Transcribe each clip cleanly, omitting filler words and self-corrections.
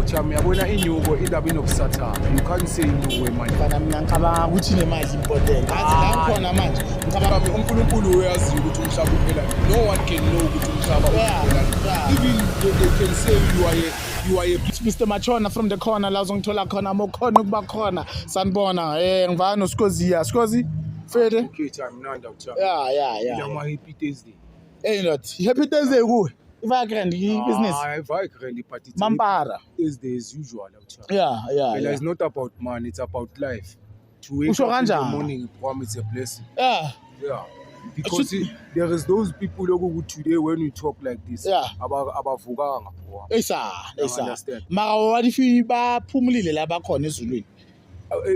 Awuthami yabona inyuko indaba inokusathana. You can't say inyuko imali. Bana mina ngicabanga ukuthi nemali important. Azi la khona manje. Ngicabanga uNkulunkulu uyazi ukuthi umhlaba uphela. No one can know ukuthi umhlaba uphela. Even they can say you are a Mr. Machona from the corner la uzongithola khona mokhona ukuba khona. Sanibona ngivana noSkozia. Skozi Fede. Okay time nanda uthami. Yeah. Ngiyama happy Thursday. Hey not. Happy Thursday kuwe. Ivagrand business. Ivagrand but it's Mampara. Thursday as usual uthami. Yeah. It's not about money, it's about life. To wake Usho up in the kanjani? morning, it's a blessing. Yeah. Because there is those people who today when we talk like this, abavukanga bro. Esa. Understand? Mara wadifi baphumulile la bakhona ezulwini.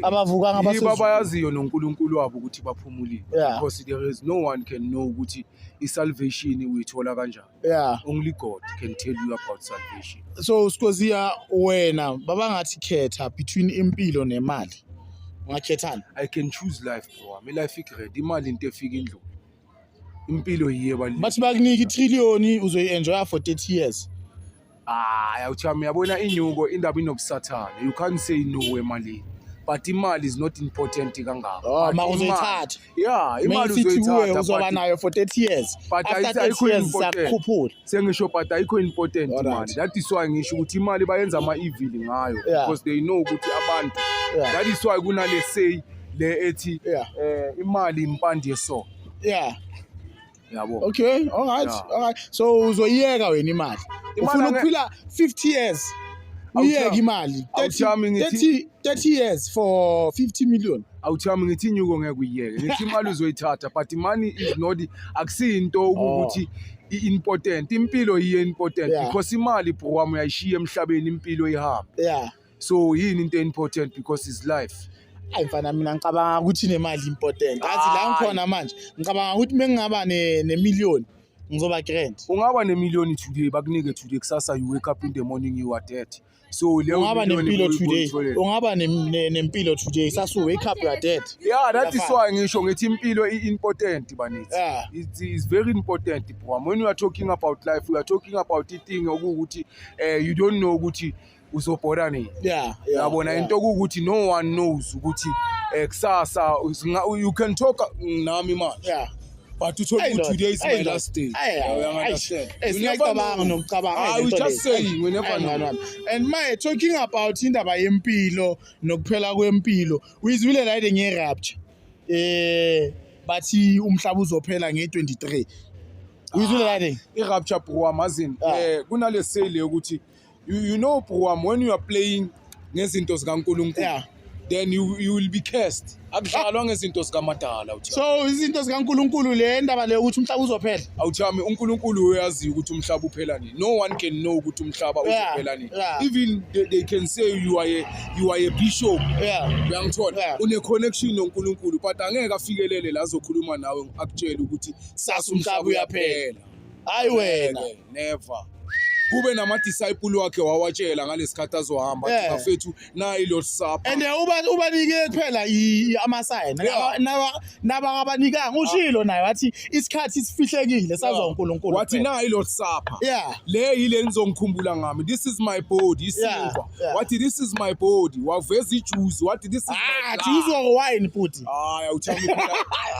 Abavukanga Yiba bayaziyo noNkulunkulu wabo ukuthi baphumulile. Yeah. Because there is no one can know ukuthi isalvation uyithola kanjani. Yeah. Only God can tell you about salvation. So Skozia wena baba ngathi khetha between impilo nemali. Ungakhethana? I can choose life bro. My life igrade imali into efika indlu. Impilo yiye bali. Bathi bakunika i-trillion uzoyi-enjoya for 30 years. Awuthami yabona inyuko indaba inobusathane. You can't say no emalini. But imali is not important kangako. Ma uzoyithatha. Yeah, imali uzoyithatha uzoba nayo for 30 years. But after 30 years sakukhuphula. Sengisho but ayikho important imali. That is why ngisho ukuthi imali bayenza ama-evil ngayo because they know ukuthi abantu. That is why kunale say le ethi imali impande so. Yeah. Yabo. Okay, all right. So uzoyiyeka wena imali. Ufuna ukuphila 50 years. Uyeka imali 30 years for 50 million. Awuthami ngithi inyuko ngeke uyiyeke. Ngithi imali uzoyithatha but money is not akusiyinto ukuthi important. Impilo iye important because imali bro wami uyayishiya emhlabeni impilo ihamba. Yeah. So yini into important because it's life. Ayifana mina ngicabanga ukuthi nemali important. Azi la ngikhona manje. Ngicabanga ukuthi mengingaba ne-million ngizoba grand. Ungaba ne-million today bakunike today kusasa you wake up in the morning you are dead. So leyo ungaba nempilo today. Ungaba nempilo today sasu wake up you are dead. Yeah, that is why ngisho ngithi impilo important banithi. Yeah. It's very important bro. When you are talking about life, we are talking about thing ukuthi you don't know ukuthi uzobhora nini. Yabona into ukuthi no one knows ukuthi kusasa you can talk nami man. Yeah. But to tell you today is my last day. I understand. I will just say we never know. And my talking about indaba yempilo nokuphela kwempilo uyizwile la nge-rapture. Bathi umhlaba uzophela nge-23. Uyizwile la i-rapture bro amazini. Kunale sale ukuthi you know bro when you are playing ngezinto zikaNkulunkulu. Then you will be cursed. Akudlalwa ngezinto zikamadala uthi. So izinto zikaNkulunkulu le ndaba le ukuthi umhlaba uzophela. Awuthami uNkulunkulu uyazi ukuthi umhlaba uphela nini. No one can know ukuthi umhlaba uzophela nini. Even they can say you are a bishop. Uyangithola. Une connection noNkulunkulu but angeke afikelele la zokhuluma nawe akutshela ukuthi sasa umhlaba uyaphela. Hayi wena. Never. Kube nama-disciple wakhe wawatshela ngalesikhathi azohamba bafethu na iLord Supper and ubanike kuphela ama-sign naba abanikanga ushilo naye wathi isikhathi sifihlekile sazo uNkulunkulu wathi na iLord Supper le yile nizongikhumbula ngami this is my body isinkwa wathi this is my body waveza ijuice wathi this is my blood juice or wine puti awuthami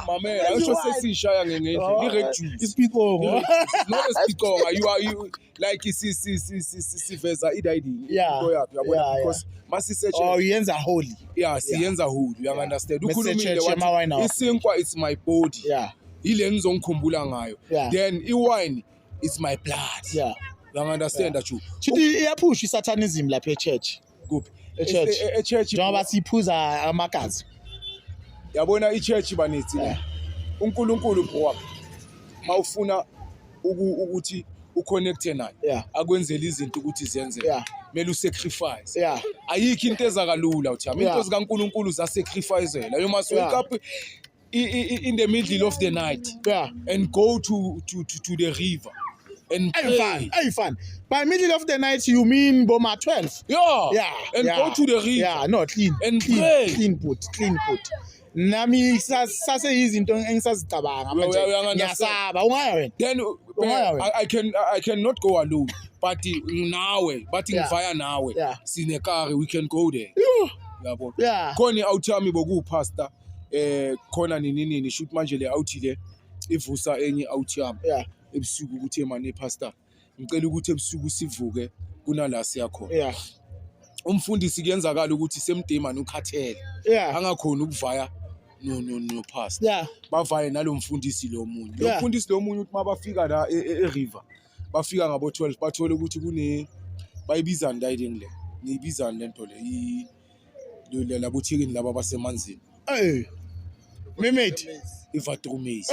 mamela ayisho sesishaya ngendlela i-red juice isipikongo not isipikongo you like siveza ididini into yakho yabona because masisearch yenza holy siyenza holy you understand ukhulumile wathi isinkwa it's my body ile ngizongikhumbula ngayo then iwine is my blood you understand that you chithi iyaphusha isatanism lapha e-church kuphi e-church njengoba siphuza amagazi yabona i-church banithi uNkulunkulu bro mawufuna ukuthi uconnecte naye akwenzela izinto ukuthi zenzeke mele usacrifice ayikho into ezakalula uthami into zikaNkulunkulu zasacrificela you must wake up in the middle of the night and go to the river and pray. Fun. By middle of the night you mean boma 12 and go to the river no clean and pray clean put nami sase izinto engisazicabanga manje ngiyasaba ungaya wena then I cannot go alone. But nawe, but ngivaya nawe. Sine car, we can go there. Yabo. Khona awuthami boku pastor khona nini shoot manje le awuthi le ivusa enye awuthami. Ebusuku ukuthi manje pastor ngicela ukuthi ebusuku sivuke kunala siya khona. Umfundisi kuyenzakala ukuthi semdema nokhathele. Angakhona ukuvaya no pastor. Bavaye nalomfundisi lo munye. Lo mfundisi lo munye uthi mabafika la eRiver bafika ngabo 12 bathola ukuthi kune bayibizana dayiding le. Ngiyibizana lento le labothikini laba basemanzini. Mehmet iVatrumesi.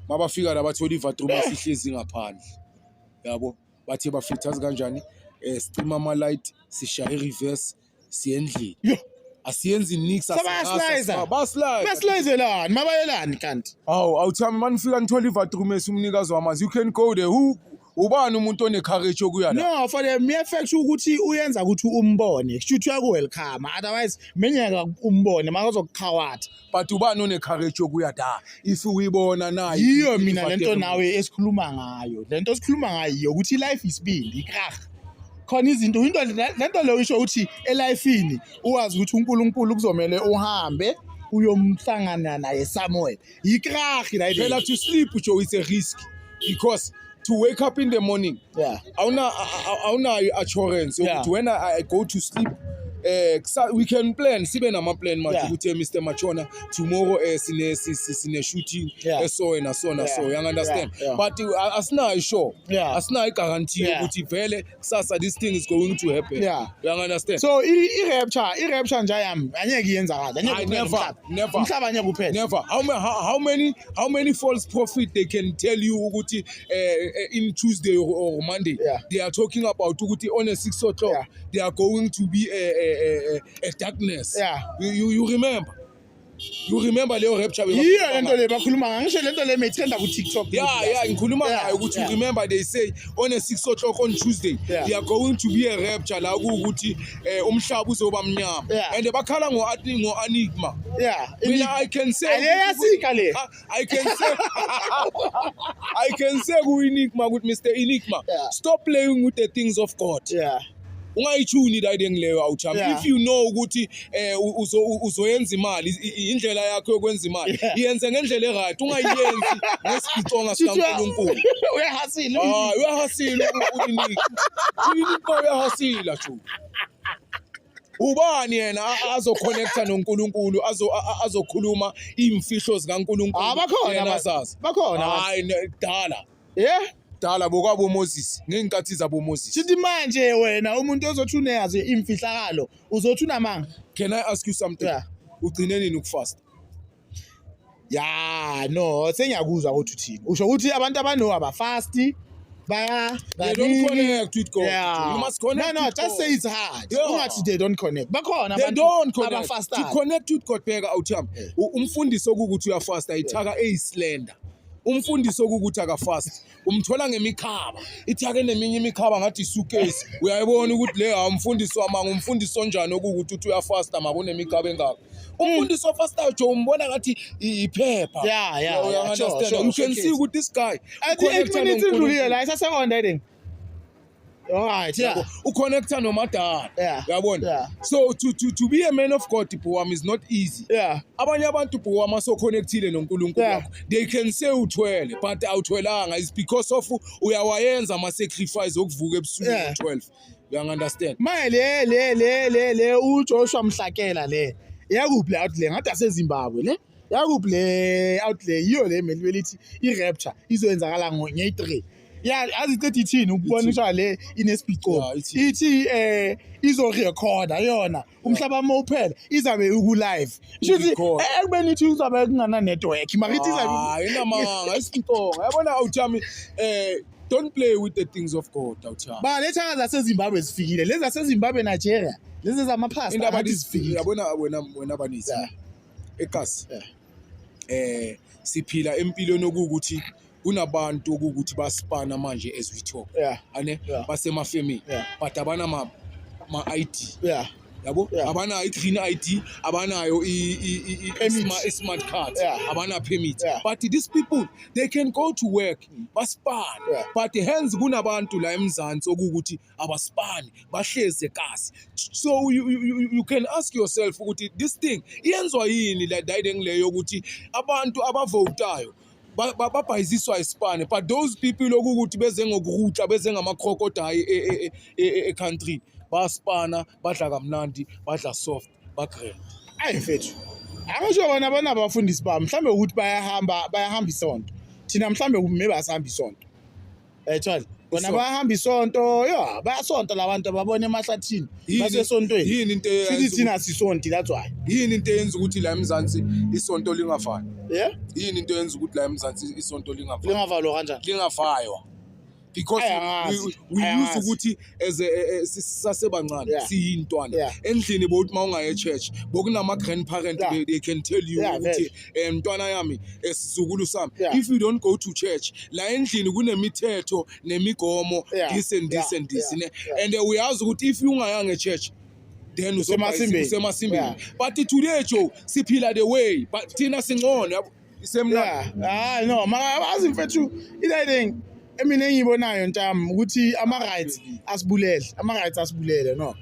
Mabafika la bathola iVatrumesi ihlezi ngaphandle. Yabo bathi bafithaza kanjani stream ama light sishaya reverse siyendlini. Asiyenzi nix baslizelani mabayelani kanti awuthami manifika nithola iVatrumesi umnikazi wamanzi you can go there ubani umuntu onecourage yokuya la no for the mere fact ukuthi uyenza ukuthi umbone kushuthi uyaku welcome otherwise menyeka umbone makazokukhawatha but ubani onecourage yokuya da if uyibona nayo yiyo mina lento nawe esikhuluma ngayo lento esikhuluma ngayo ukuthi life is bindi ikrag khona izinto into lento leyo isho ukuthi elifeini uwazi ukuthi uNkulunkulu kuzomela uhambe uyomhlangana naye somewhere ikrag phela to sleep ujo is a risk because to wake up in the morning awuna assurance ukuthi when I go to sleep we can plan sibe nama plan manje ukuthi Mr Machona tomorrow sine shooting so and so you understand but asina sure asina guarantee ukuthi vele kusasa this thing is going to happen you understand so i-rapture nje yami anyeke iyenzakala never umhlaba anyeke kuphela never how many false prophets they can tell you ukuthi in Tuesday or Monday they are talking about ukuthi on a 6 o'clock they are going to be a darkness. You remember? You remember Leo Rapture? Yeah, lento le bakhuluma ngisho lento le methenda ku TikTok. Ngikhuluma ngayo ukuthi you remember they say on a 6 o'clock on Tuesday they are going to be a rapture la ukuthi umhlaba uzoba mnyama and bakhala ngo Enigma. Mina I can say I can say ku Enigma with Mr Enigma stop playing with the things of God. Ungayithuni dayidengleyo awuthami if you know ukuthi uzoyenza imali indlela yakho yokwenza imali iyenze ngendlela eright ungayiyenzi ngesibhiconga sikaNkulunkulu uyahasila uyahasila jo ubani yena azoconnecta noNkulunkulu azokhuluma imfihlo zikaNkulunkulu bakhona hayi dala dala bokwabo Moses ngenkathi zabo Moses sithi manje wena umuntu ozothuna yazi imfihlakalo uzothuna manga can I ask you something ugcine nini ukufasta no sengiyakuzwa ukuthi uthini usho ukuthi abantu abano abafasti they don't connect with God you must connect no just say it's hard ungathi they don't connect bakhona abantu abafasta to connect with God bheka awuthami umfundisi okuthi uyafasta ithaka eyislender umfundisi okuthi akafast umthola ngemikhaba ithake neminye imikhaba ngathi suitcase uyayibona ukuthi le umfundisi wamanga umfundisi onjani okuthi uthi uyafasta mabone imikhaba engaka umfundisi ofasta jo umbona ngathi iphepha you understand you can see with this guy connecta noNkulunkulu la isasekonda ending alright uconnecta nomadala yabona so to be a man of God Bhuwami is not easy abanye abantu Bhuwami so connectile noNkulunkulu wakho they can say uthwele but awuthwelanga is because of uyawayenza ama sacrifice okuvuka ebusuku 12 you understand manje le uJoshua Mhlakela le yakuphi out le ngathi aseZimbabwe le yakuphi le out le yiyo le melithi i-rapture izoyenzakala nge-3 azicethi ithini ukubonisha le inesiphico ithi izorecorda yona umhlaba mawuphela izabe uku-live shuthi ekubeni ithi uzabe kungana network marithi izabe inamanga isiphonga yabona awuthami don't play with the things of God awuthami lethanga zaseZimbabwe zifikile lezi zaseZimbabwe Nigeria lezi zamaphasta indaba zifikile yabona wena banisi ekasi siphila empilweni okuthi kunabantu ukuthi baspana manje as we talk ane basemafemini but abana ma ID yabo abanayo i-green ID, abanayo i-smart card, abana permit. But these people, they can go to work baspan, but hence kunabantu la eMzansi okuthi abaspani bahleze kasi. So you can ask yourself ukuthi this thing iyenzwa yini la didengileyo ukuthi abantu abavotayo babhayiziswa isipane, but those people okuthi beze ngokurutla beze ngama-crocodile e-country baspana badla kamnandi badla soft bagrand. Ayi mfethu angisho bona abafundisi bami mhlambe ukuthi bayahamba isonto thina mhlambe maybe asihamba isonto ethwala bona bahamba isonto bayasonto labantu babone emahlathini basesontweni yini into sithi thina sisonto that's why yini into eyenza ukuthi la eMzansi isonto lingafani yini into eyenza ukuthi la eMzansi isonto lingavalo kanjani lingafaywa because we used ukuthi sisasebancane siyintwana endlini bokuthi mawungaye church bokunama grandparent they can tell you ukuthi mntwana yami esizukulu sami if you don't go to church la endlini kunemithetho nemigomo this and this and this and uyazi ukuthi if ungayanga church then usemasimbi but today Joe siphila the way but thina singcono isemnandi no makazi mfethu ilaying emine engiyibonayo ntami ukuthi ama rights asibulele no